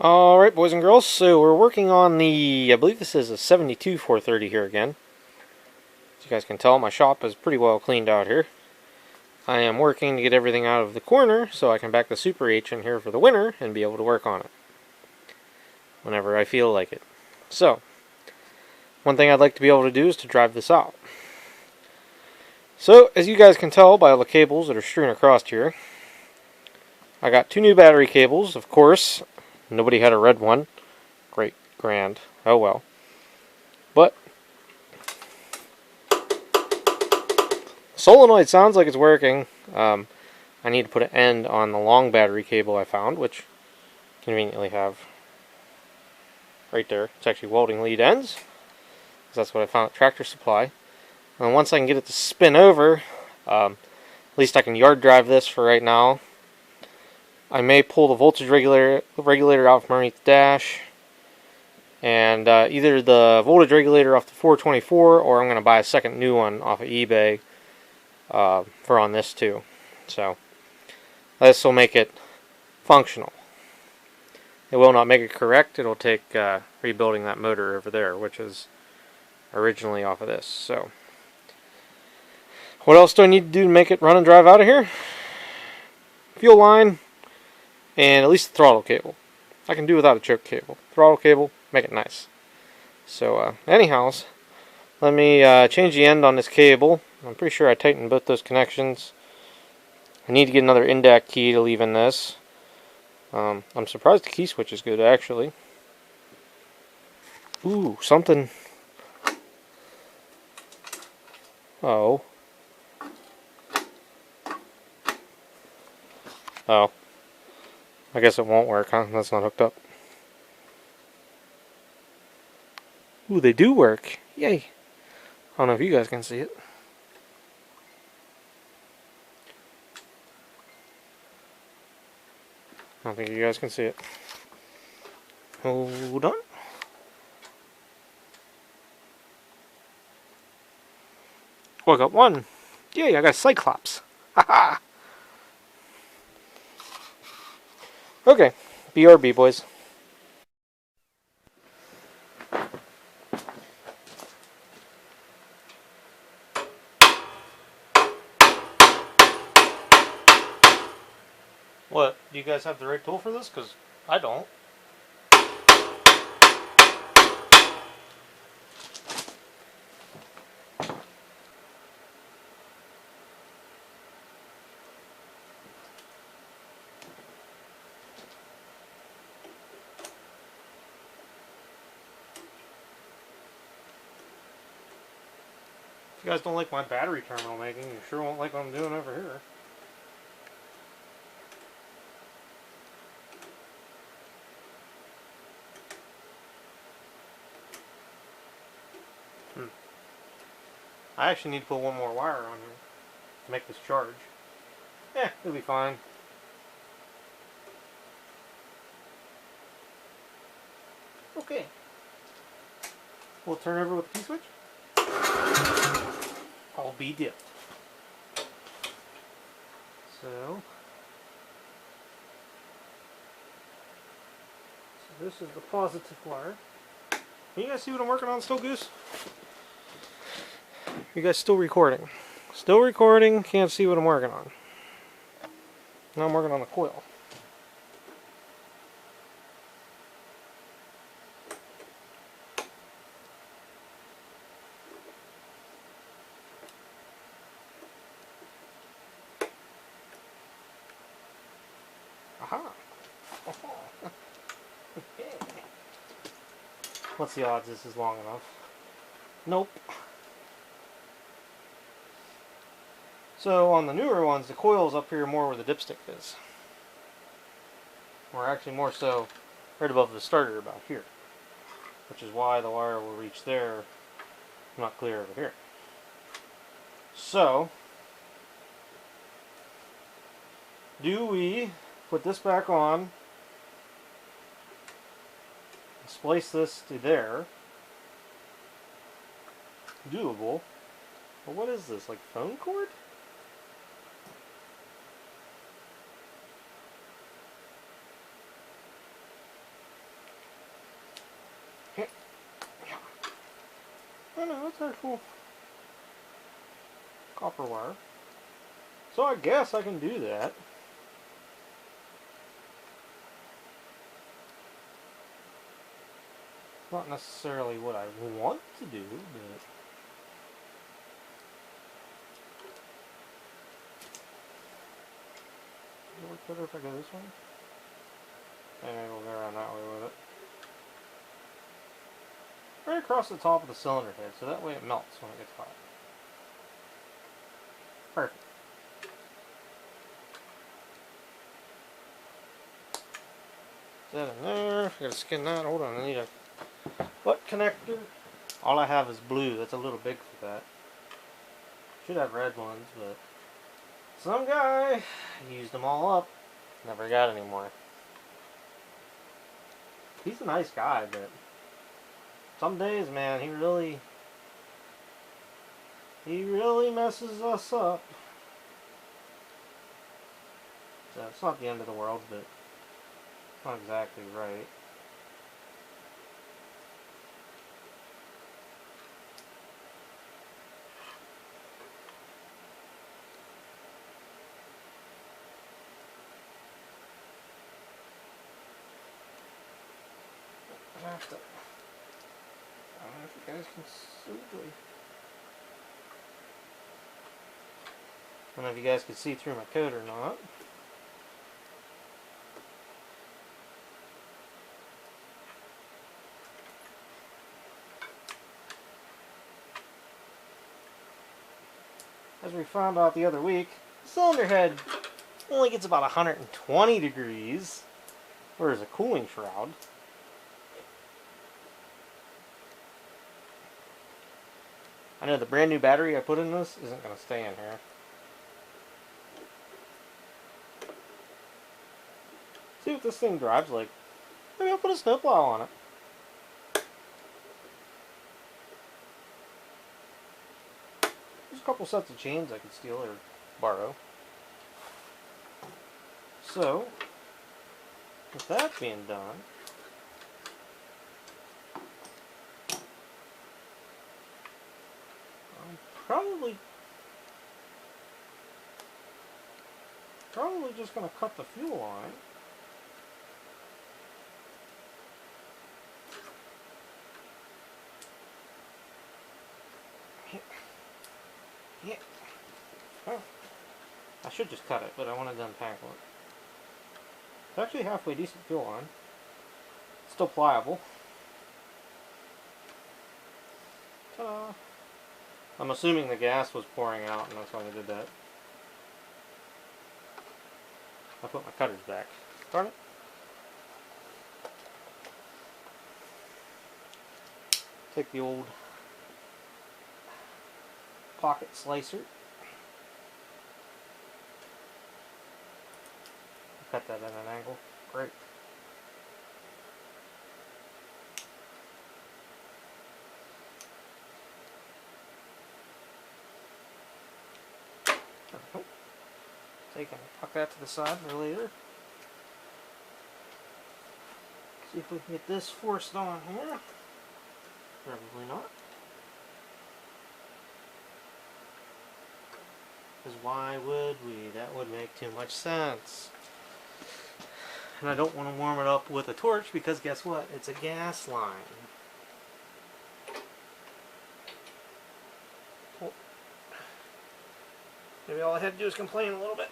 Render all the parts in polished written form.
Alright, boys and girls, so we're working on I believe this is a 72 430 here again. As you guys can tell, my shop is pretty well cleaned out here. I am working to get everything out of the corner so I can back the Super H in here for the winter and be able to work on it whenever I feel like it. So, one thing I'd like to be able to do is to drive this out. So, as you guys can tell by all the cables that are strewn across here, I got two new battery cables, of course. Nobody had a red one. Great, grand. Oh well. But solenoid sounds like it's working. I need to put an end on the long battery cable I found, which I conveniently have right there. It's actually welding lead ends, because that's what I found at Tractor Supply. And once I can get it to spin over, at least I can yard drive this for right now. I may pull the voltage regulator out from underneath the dash, and either the voltage regulator off the 424, or I'm going to buy a second new one off of eBay for on this too. So this will make it functional. It will not make it correct. It'll take rebuilding that motor over there, which is originally off of this. So what else do I need to do to make it run and drive out of here? Fuel line, and at least the throttle cable. I can do without a choke cable. Throttle cable, make it nice. So anyhows, let me change the end on this cable. I'm pretty sure I tightened both those connections. I need to get another INDAC key to leave in this. I'm surprised the key switch is good, actually. Ooh, something. Oh. Oh. I guess it won't work, huh? That's not hooked up. Ooh, they do work. Yay. I don't know if you guys can see it. I don't think you guys can see it. Hold on. Oh, I got one. Yay, I got a Cyclops. Haha. Okay, BRB, boys. What? Do you guys have the right tool for this? Because I don't. If you guys don't like my battery terminal making, you sure won't like what I'm doing over here. I actually need to put one more wire on here to make this charge. Yeah, it'll be fine. Okay. We'll turn over with the key switch. I'll be dipped. So this is the positive wire. Can you guys see what I'm working on still, Goose? You guys still recording? Still recording, can't see what I'm working on. Now I'm working on the coil. Aha! What's the odds this is long enough? Nope. So on the newer ones, the coil is up here more where the dipstick is. Or actually more so right above the starter about here. Which is why the wire will reach there, not clear over here. So, do we put this back on, splice this to there? Doable. But what is this, like phone cord? I know, it's actual copper wire. So I guess I can do that. Not necessarily what I want to do, but... Does it work better if I go this way? Maybe I'll go around that way with it. Right across the top of the cylinder head, so that way it melts when it gets hot. Perfect. That in there. I gotta skin that. Hold on, I need a butt connector. All I have is blue. That's a little big for that. Should have red ones, but some guy used them all up. Never got any more. He's a nice guy, but some days, man, he really messes us up. So it's not the end of the world, but it's not exactly right. I don't know if you guys can see. I don't know if you guys can see through my coat or not. As we found out the other week, the cylinder head only gets about 120 degrees, whereas a cooling shroud I know the brand new battery I put in this isn't going to stay in here. See what this thing drives like. Maybe I'll put a snowplow on it. There's a couple sets of chains I could steal or borrow. So, with that being done, I'm probably just going to cut the fuel line. Yeah. Oh. I should just cut it, but I wanted to untangle it. It's actually a halfway decent fuel line. Still pliable. Ta-da! I'm assuming the gas was pouring out, and that's why I did that. I put my cutters back. Darn it. Take the old pocket slicer. Cut that at an angle. Great. So you can tuck that to the side for later. See if we can get this forced on here. Probably not. Because why would we? That would make too much sense. And I don't want to warm it up with a torch because guess what? It's a gas line. Oh. Maybe all I had to do is complain a little bit.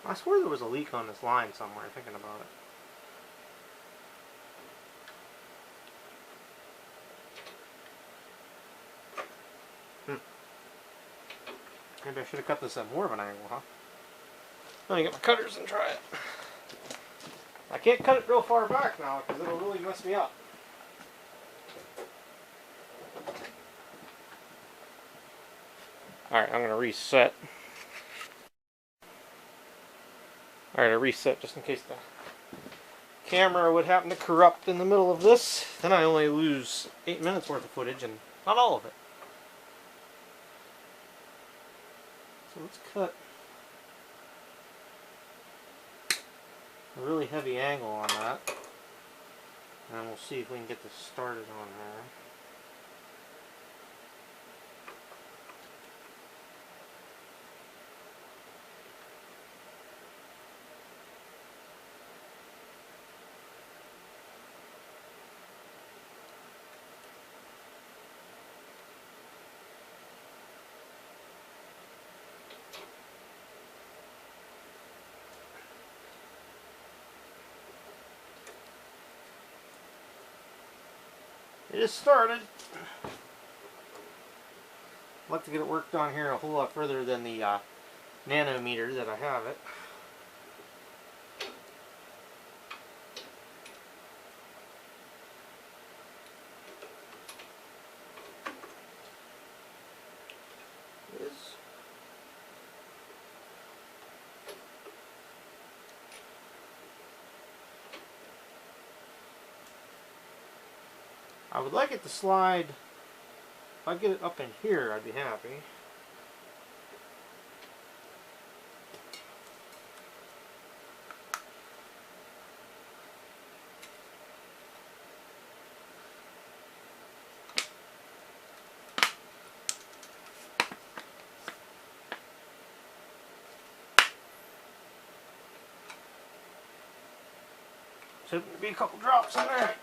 I swear there was a leak on this line somewhere, thinking about it. Maybe I should have cut this at more of an angle, huh? Let me get my cutters and try it. I can't cut it real far back now because it'll really mess me up. Alright, I'm going to reset. Alright, I reset just in case the camera would happen to corrupt in the middle of this. Then I only lose 8 minutes worth of footage and not all of it. So let's cut a really heavy angle on that, and we'll see if we can get this started on there. It is started. I'd like to get it worked on here a whole lot further than the nanometer that I have it. I would like it to slide. If I get it up in here, I'd be happy. Should be a couple drops in there.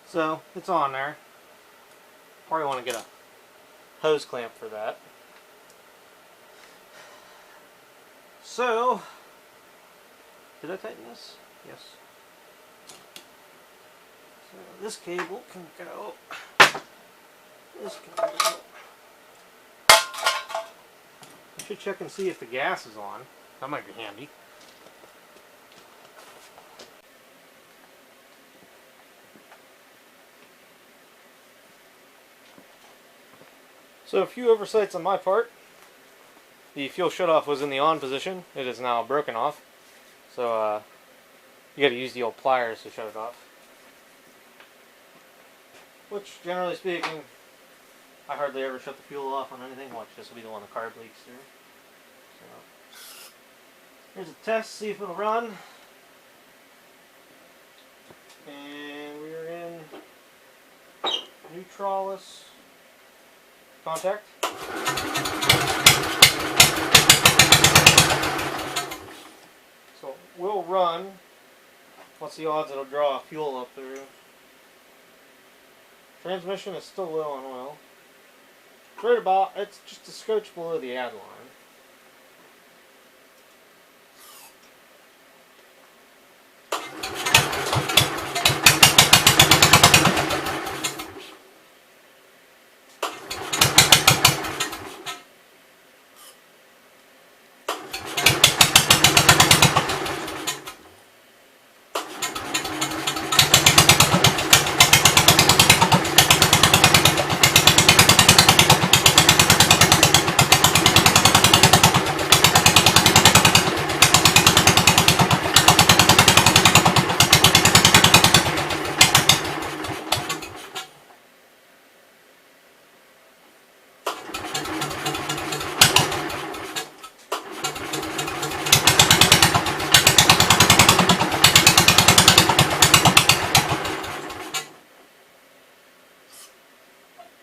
So, it's on there. Probably want to get a hose clamp for that. So, did I tighten this? Yes. So, this cable can go. This can go. I should check and see if the gas is on. That might be handy. So a few oversights on my part. The fuel shutoff was in the on position. It is now broken off. So you got to use the old pliers to shut it off. Which, generally speaking, I hardly ever shut the fuel off on anything. Watch, this will be the one the carb leaks through. So here's a test, see if it'll run. And we are in neutralis contact. So we'll run. What's the odds it'll draw fuel up through? Transmission is still low on oil. It's right about, it's just a scotch below the add line.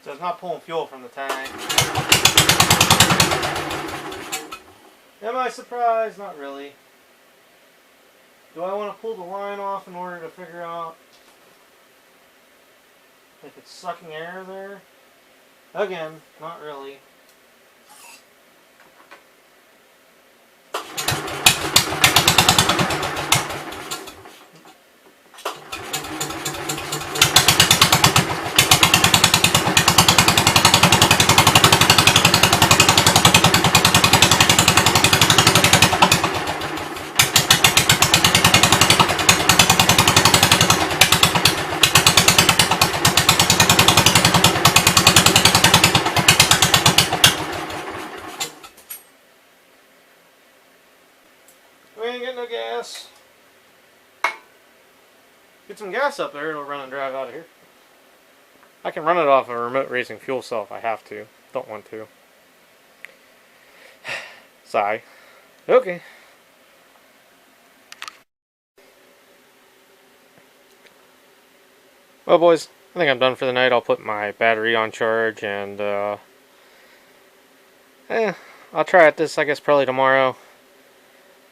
So it's not pulling fuel from the tank. Am I surprised? Not really. Do I want to pull the line off in order to figure out if it's sucking air there? Again, not really. no gas. Get some gas up there, it'll run and drive out of here. I can run it off a remote racing fuel cell if I have to. Don't want to. Sigh. Okay. Well, boys, I think I'm done for the night. I'll put my battery on charge and, I'll try it this, I guess, probably tomorrow.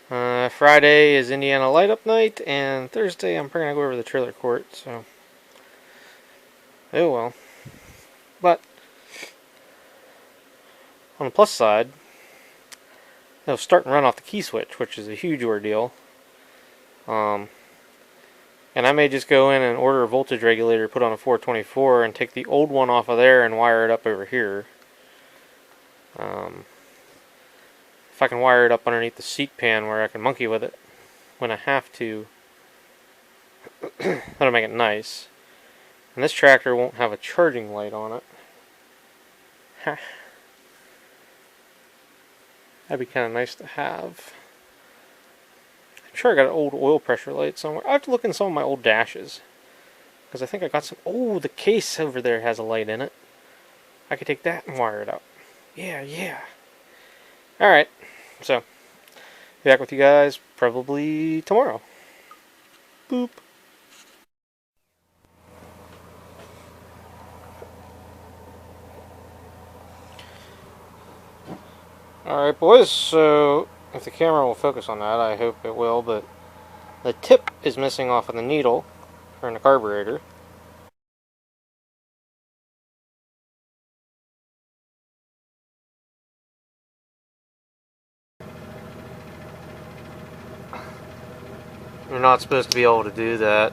Friday is Indiana Light Up night, and Thursday I'm probably going to go over to the trailer court, so. Oh well. But, on the plus side, it'll start and run off the key switch, which is a huge ordeal. And I may just go in and order a voltage regulator, put on a 424, and take the old one off of there and wire it up over here. If I can wire it up underneath the seat pan where I can monkey with it when I have to, that'll make it nice. And this tractor won't have a charging light on it. That'd be kind of nice to have. I'm sure I got an old oil pressure light somewhere. I have to look in some of my old dashes, because I think I got some. Oh, the case over there has a light in it. I could take that and wire it up. Yeah. Alright, so, be back with you guys probably tomorrow. Boop. Alright, boys, so if the camera will focus on that, I hope it will, but the tip is missing off of the needle for the carburetor. You're not supposed to be able to do that.